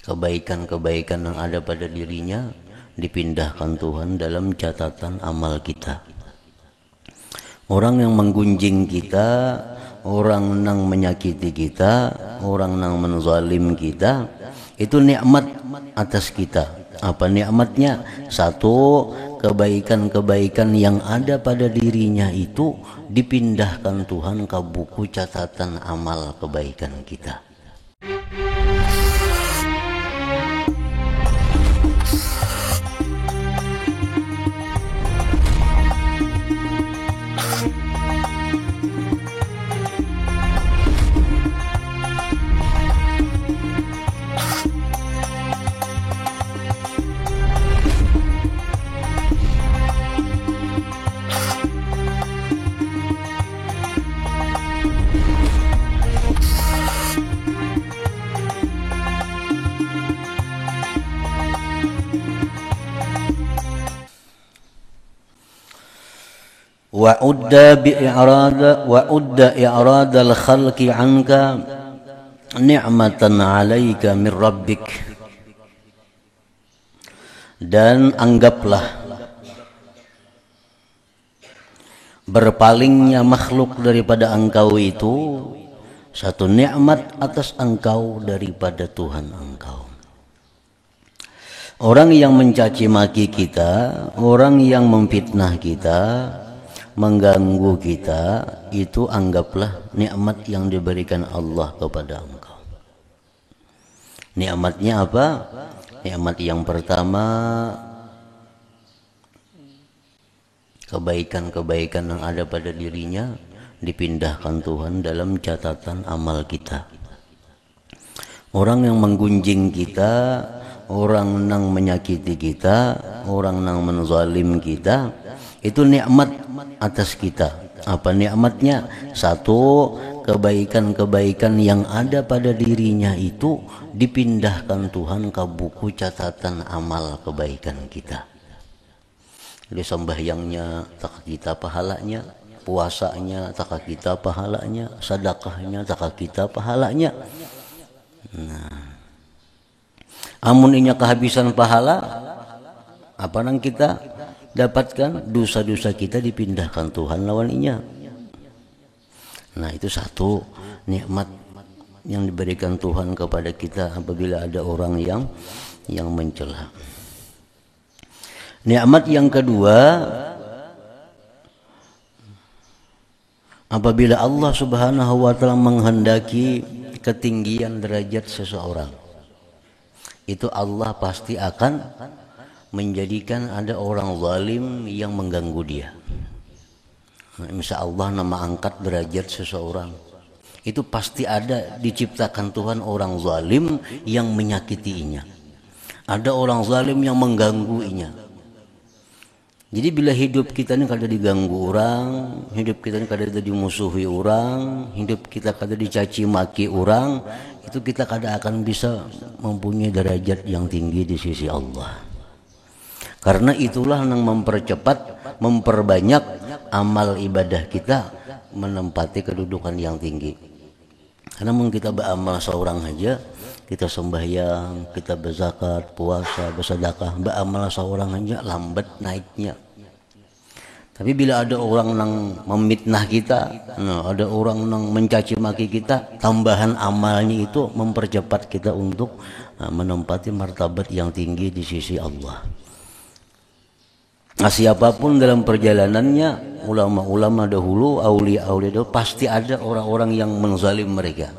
kebaikan-kebaikan yang ada pada dirinya dipindahkan Tuhan dalam catatan amal kita. Orang yang menggunjing kita, orang yang menyakiti kita, orang yang menzalim kita, itu nikmat atas kita. Apa nikmatnya? Satu, kebaikan-kebaikan yang ada pada dirinya itu dipindahkan Tuhan ke buku catatan amal kebaikan kita. وأد إعراض الخلق عنك نعمة عليك من ربك. Dan anggaplah berpalingnya makhluk daripada engkau itu satu nikmat atas engkau daripada Tuhan engkau. Orang yang mencaci maki kita, orang yang memfitnah kita, mengganggu kita, itu anggaplah nikmat yang diberikan Allah kepada engkau. Nikmatnya apa? Nikmat yang pertama, kebaikan-kebaikan yang ada pada dirinya dipindahkan Tuhan dalam catatan amal kita. Orang yang menggunjing kita, orang yang menyakiti kita, orang yang menzalim kita, itu nikmat atas kita. Apa nikmatnya? Satu, kebaikan-kebaikan yang ada pada dirinya itu dipindahkan Tuhan ke buku catatan amal kebaikan kita. Jadi sembahyangnya tak kita pahalanya, puasanya tak kita pahalanya, sedekahnya tak kita pahalanya. Nah, amun inya kehabisan pahala, apa nang kita dapatkan? Dosa-dosa kita dipindahkan Tuhan lawan inya. Nah, itu satu nikmat yang diberikan Tuhan kepada kita apabila ada orang yang mencela. Nikmat yang kedua, apabila Allah Subhanahu wa taala menghendaki ketinggian derajat seseorang, itu Allah pasti akan menjadikan ada orang zalim yang mengganggu dia. Nah, misal Allah nama angkat derajat seseorang, itu pasti ada diciptakan Tuhan orang zalim yang menyakitinya. Ada orang zalim yang menggangguinya. Jadi bila hidup kita ini kada diganggu orang, hidup kita ini kada dimusuhi orang, hidup kita kada dicaci maki orang, itu kita kada akan bisa mempunyai derajat yang tinggi di sisi Allah. Karena itulah yang mempercepat, memperbanyak amal ibadah kita menempati kedudukan yang tinggi. Karena mungkin kita beramal seorang aja, kita sembahyang, kita berzakat, puasa, bersedekah, beramal seorang aja lambat naiknya. Tapi bila ada orang yang memitnah kita, ada orang yang mencaci maki kita, tambahan amalnya itu mempercepat kita untuk menempati martabat yang tinggi di sisi Allah. Nah, siapapun dalam perjalanannya, ulama-ulama dahulu, aulia-aulia dahulu, pasti ada orang-orang yang menzalim mereka.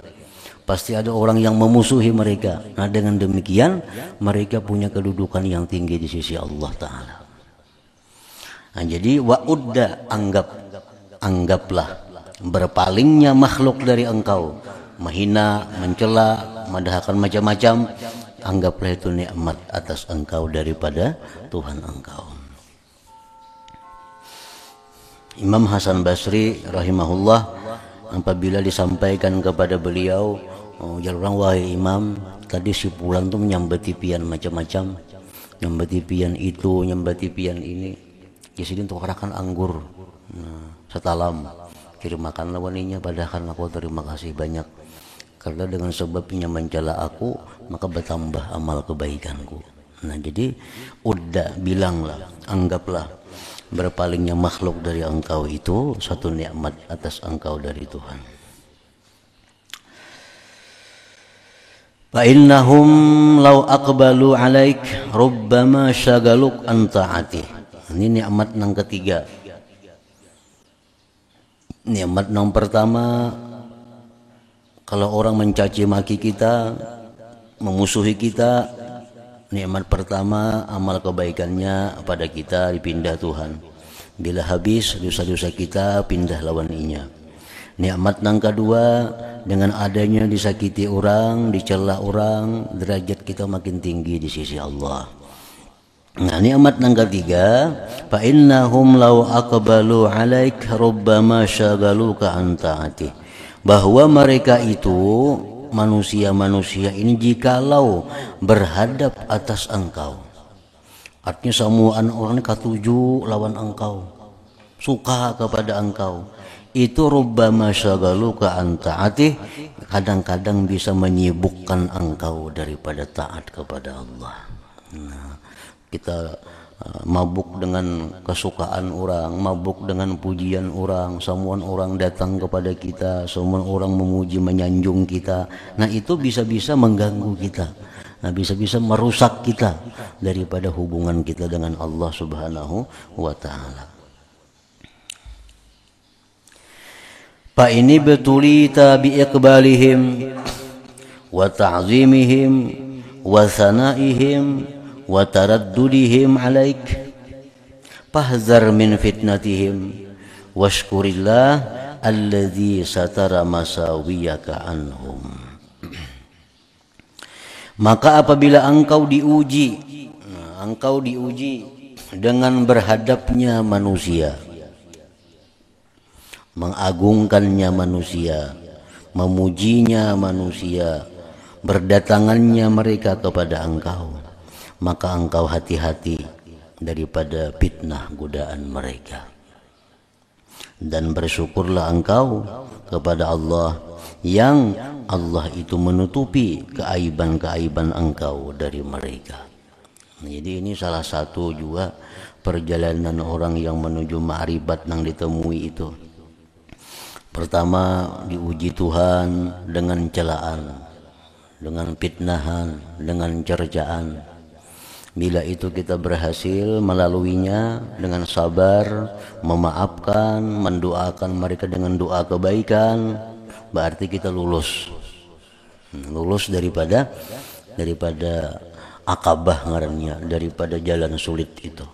Pasti ada orang yang memusuhi mereka. Nah, dengan demikian mereka punya kedudukan yang tinggi di sisi Allah Ta'ala. Nah, jadi wa'udda, anggaplah berpalingnya makhluk dari engkau, menghina, mencela, mendahkan macam-macam, anggaplah itu nikmat atas engkau daripada Tuhan engkau. Imam Hasan Basri rahimahullah, apabila disampaikan kepada beliau, orang wahai imam, tadi si pulang tuh menyambati pian macam-macam, nyambati pian itu, nyambati pian ini, jadi untuk karakan anggur, setalam kirim makan lawaninya, padahal aku terima kasih banyak Karena dengan sebabnya mencela aku, maka bertambah amal kebaikanku. Nah, jadi udah bilanglah, anggaplah berpalingnya makhluk dari engkau itu satu nikmat atas engkau dari Tuhan. Fa innahum law aqbalu alaik rubbama syagaluk an ta'atih. Ini nikmat yang ketiga. Nikmat yang pertama, kalau orang mencaci maki kita, memusuhi kita, nikmat pertama amal kebaikannya pada kita dipindah Tuhan. Bila habis dosa-dosa kita pindah lawan inya. Nikmat yang kedua, dengan adanya disakiti orang, dicela orang, derajat kita makin tinggi di sisi Allah. Nah, nikmat yang ketiga, fa innahum law aqbalu alaik rubbama syagaluka an ta'atih. Bahwa mereka itu manusia-manusia ini jikalau berhadap atas engkau, artinya semua orang katuju lawan engkau, suka kepada engkau, itu rubbama syagaluka an ta'atih, kadang-kadang bisa menyibukkan engkau daripada taat kepada Allah. Nah, kita mabuk dengan kesukaan orang, mabuk dengan pujian orang, semua orang datang kepada kita, semua orang memuji menyanjung kita. Nah, itu bisa-bisa mengganggu kita. Nah, bisa-bisa merusak kita daripada hubungan kita dengan Allah Subhanahu wa taala. Fa ini betulita bi iqbalihim wa ta'zimihim wa sanaihim wa taraddudihim alaik fahzar min fitnatihim washkurillah alladzi satara masawiyaka anhum. Maka apabila engkau diuji, engkau diuji dengan berhadapnya manusia, mengagungkannya manusia, memujinya manusia, berdatangannya mereka kepada engkau, maka engkau hati-hati daripada fitnah godaan mereka. Dan bersyukurlah engkau kepada Allah yang Allah itu menutupi keaiban-keaiban engkau dari mereka. Jadi ini salah satu juga perjalanan orang yang menuju ma'rifat yang ditemui itu. Pertama diuji Tuhan dengan celaan, dengan fitnahan, dengan cercaan. Bila itu kita berhasil melaluinya dengan sabar, memaafkan, mendoakan mereka dengan doa kebaikan, berarti kita lulus daripada akabah ngarannya, daripada jalan sulit itu.